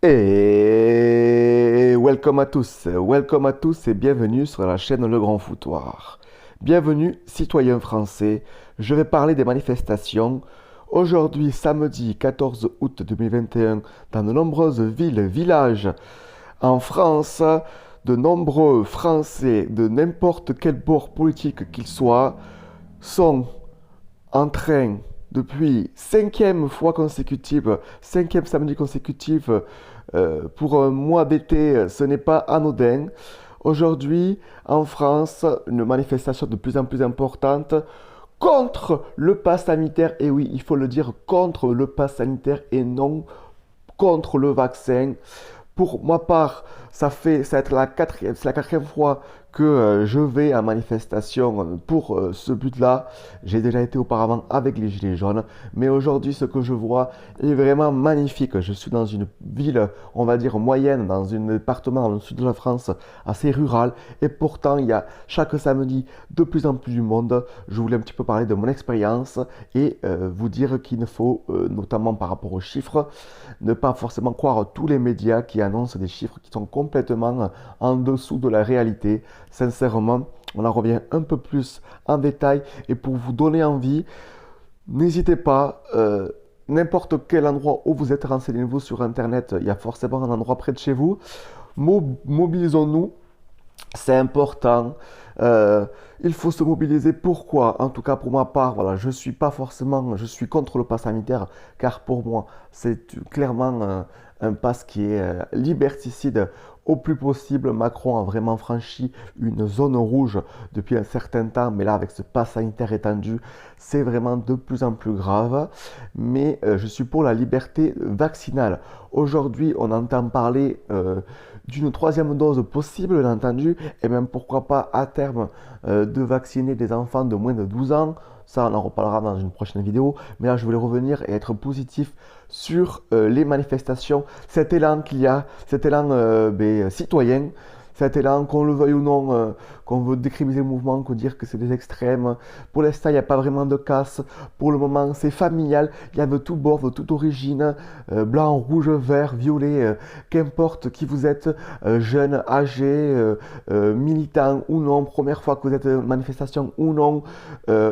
Et welcome à tous et bienvenue sur la chaîne Le Grand Foutoir. Bienvenue citoyens français, je vais parler des manifestations. Aujourd'hui, samedi 14 août 2021, dans de nombreuses villes, villages en France, de nombreux Français de n'importe quel bord politique qu'ils soient sont en train, depuis cinquième fois consécutive, cinquième samedi consécutif, pour un mois d'été, ce n'est pas anodin. Aujourd'hui, en France, une manifestation de plus en plus importante contre le pass sanitaire. Et oui, il faut le dire, contre le pass sanitaire et non contre le vaccin. Pour ma part, ça va être c'est la quatrième fois que je vais à manifestation pour ce but-là. J'ai déjà été auparavant avec les Gilets jaunes, mais aujourd'hui, ce que je vois est vraiment magnifique. Je suis dans une ville, on va dire moyenne, dans un département dans le sud de la France, assez rural, et pourtant, il y a chaque samedi de plus en plus du monde. Je voulais un petit peu parler de mon expérience et vous dire qu'il ne faut, notamment par rapport aux chiffres, ne pas forcément croire tous les médias qui annoncent des chiffres qui sont complètement en dessous de la réalité. Sincèrement, on en revient un peu plus en détail et pour vous donner envie, n'hésitez pas, n'importe quel endroit où vous êtes, renseignez-vous sur Internet, il y a forcément un endroit près de chez vous. Mobilisons-nous, c'est important. Euh, il faut se mobiliser. Pourquoi? En tout cas, pour ma part, voilà, je suis pas forcément, je suis contre le pass sanitaire, car pour moi, c'est clairement un pass qui est liberticide au plus possible. Macron a vraiment franchi une zone rouge depuis un certain temps, mais là, avec ce pass sanitaire étendu, c'est vraiment de plus en plus grave. Mais je suis pour la liberté vaccinale. Aujourd'hui, on entend parler d'une troisième dose possible, bien entendu, et même pourquoi pas à terme de vacciner des enfants de moins de 12 ans. Ça, on en reparlera dans une prochaine vidéo. Mais là, je voulais revenir et être positif sur les manifestations, cet élan qu'il y a, cet élan citoyen, cet élan, qu'on le veuille ou non, qu'on veut décriminaliser le mouvement, qu'on dire que c'est des extrêmes. Pour l'instant, il n'y a pas vraiment de casse. Pour le moment, c'est familial. Il y a de tout bord, de toute origine, blanc, rouge, vert, violet, qu'importe qui vous êtes, jeune, âgé, militant ou non, première fois que vous êtes à une manifestation ou non,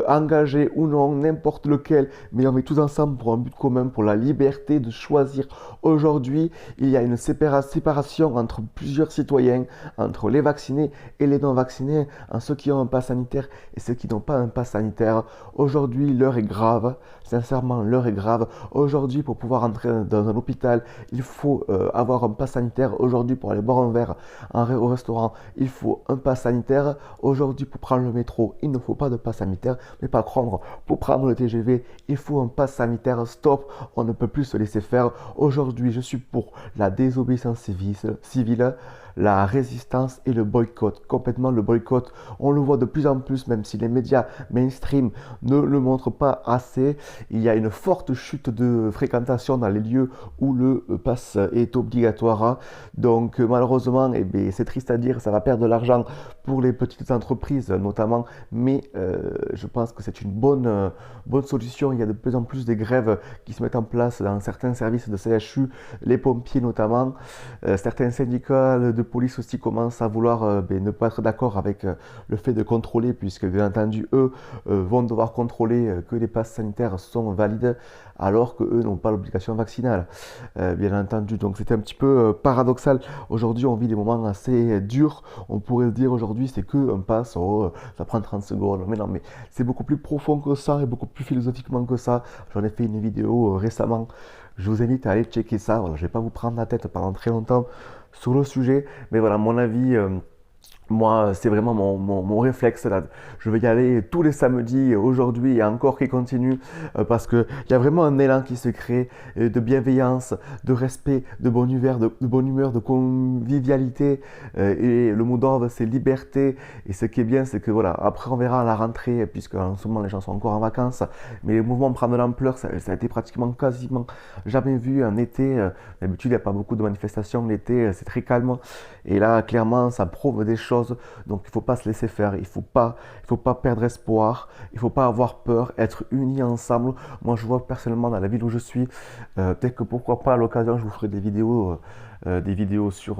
engagé ou non, n'importe lequel, mais on est tous ensemble pour un but commun, pour la liberté de choisir. Aujourd'hui, il y a une séparation entre plusieurs citoyens, entre les vaccinés et les non vaccinés, en ceux qui ont un pass sanitaire et ceux qui n'ont pas un pass sanitaire. Aujourd'hui, l'heure est grave, sincèrement, l'heure est grave. Aujourd'hui, pour pouvoir entrer dans un hôpital, il faut avoir un pass sanitaire. Aujourd'hui, pour aller boire un verre au restaurant, il faut un pass sanitaire. Aujourd'hui, pour prendre le métro, il ne faut pas de pass sanitaire. Mais par contre, pour prendre le TGV, il faut un pass sanitaire. Stop, on ne peut plus se laisser faire. Aujourd'hui, je suis pour la désobéissance civile, la résistance et le boycott. Complètement le boycott. On le voit de plus en plus, même si les médias mainstream ne le montrent pas assez. Il y a une forte chute de fréquentation dans les lieux où le pass est obligatoire. Donc malheureusement, eh bien, c'est triste à dire, ça va perdre de l'argent pour les petites entreprises notamment, mais je pense que c'est une bonne solution. Il y a de plus en plus des grèves qui se mettent en place dans certains services de CHU, les pompiers notamment. Certains syndicats de police aussi commencent à vouloir ne pas être d'accord avec le fait de contrôler, puisque bien entendu, eux vont devoir contrôler que les passes sanitaires sont valides, alors qu'eux n'ont pas l'obligation vaccinale, bien entendu. Donc c'est un petit peu paradoxal. Aujourd'hui, on vit des moments assez durs. On pourrait se dire aujourd'hui, c'est que un pass, oh, ça prend 30 secondes. Mais non, mais c'est beaucoup plus profond que ça et beaucoup plus philosophiquement que ça. J'en ai fait une vidéo récemment. Je vous invite à aller checker ça. Voilà, je ne vais pas vous prendre la tête pendant très longtemps sur le sujet, mais voilà, mon avis, moi, c'est vraiment mon réflexe là. Je vais y aller tous les samedis, aujourd'hui et encore qui continue, parce qu'il y a vraiment un élan qui se crée de bienveillance, de respect, de bonne humeur, de convivialité. Et le mot d'ordre, c'est liberté. Et ce qui est bien, c'est que voilà, après on verra à la rentrée, puisque en ce moment les gens sont encore en vacances, mais le mouvement prend de l'ampleur. Ça a été pratiquement quasiment jamais vu un été. D'habitude, il n'y a pas beaucoup de manifestations l'été, c'est très calme. Et là, clairement, ça prouve des choses chose. Donc il ne faut pas se laisser faire, il faut pas perdre espoir, il ne faut pas avoir peur, être unis ensemble. Moi je vois personnellement dans la ville où je suis, peut-être que pourquoi pas à l'occasion je vous ferai des vidéos sur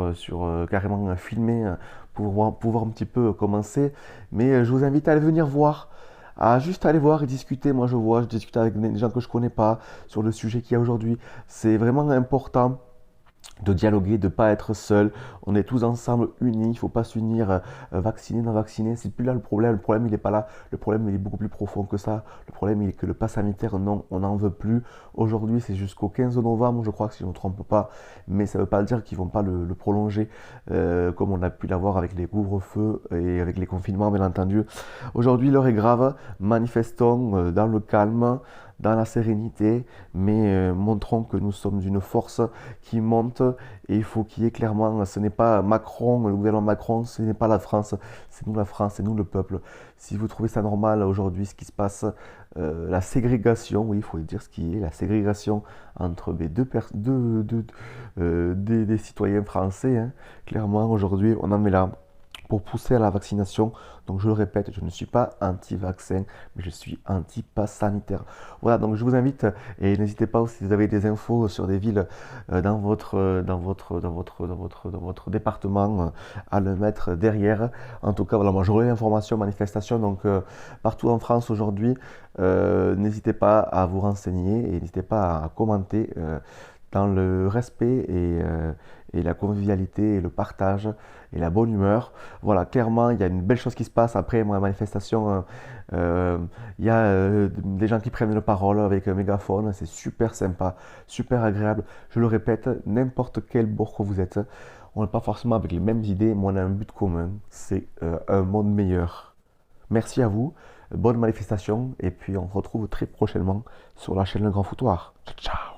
carrément filmées pour voir un petit peu comment c'est. Mais je vous invite à aller venir voir, à juste aller voir et discuter. Moi je discute avec des gens que je connais pas sur le sujet qu'il y a aujourd'hui. C'est vraiment important de dialoguer, de ne pas être seul. On est tous ensemble unis, il ne faut pas s'unir vacciné, non vacciné. C'est plus là le problème. Le problème, il n'est pas là. Le problème, il est beaucoup plus profond que ça. Le problème, il est que le pass sanitaire, non, on n'en veut plus. Aujourd'hui, c'est jusqu'au 15 novembre, je crois, si je ne me trompe pas. Mais ça ne veut pas dire qu'ils ne vont pas le prolonger, comme on a pu l'avoir avec les couvre-feux et avec les confinements, bien entendu. Aujourd'hui, l'heure est grave. Manifestons dans le calme, dans la sérénité, mais montrons que nous sommes une force qui monte et il faut qu'il y ait clairement, ce n'est pas Macron, le gouvernement Macron, ce n'est pas la France, c'est nous la France, c'est nous le peuple. Si vous trouvez ça normal aujourd'hui, ce qui se passe, la ségrégation, oui, il faut dire ce qui est, la ségrégation entre des citoyens français, hein. Clairement aujourd'hui on en est là pour pousser à la vaccination. Donc je le répète, je ne suis pas anti-vaccin, mais je suis anti-pass sanitaire. Voilà, donc je vous invite et n'hésitez pas si vous avez des infos sur des villes dans votre département à le mettre derrière. En tout cas, voilà, moi j'aurai l'information manifestation donc partout en France aujourd'hui. N'hésitez pas à vous renseigner et n'hésitez pas à commenter dans le respect et la convivialité et le partage et la bonne humeur. Voilà, clairement, il y a une belle chose qui se passe après ma manifestation. Il y a des gens qui prennent la parole avec un mégaphone, c'est super sympa, super agréable. Je le répète, n'importe quel bord que vous êtes, on n'est pas forcément avec les mêmes idées, mais on a un but commun, c'est un monde meilleur. Merci à vous, bonne manifestation, et puis on se retrouve très prochainement sur la chaîne Le Grand Foutoir. Ciao, ciao!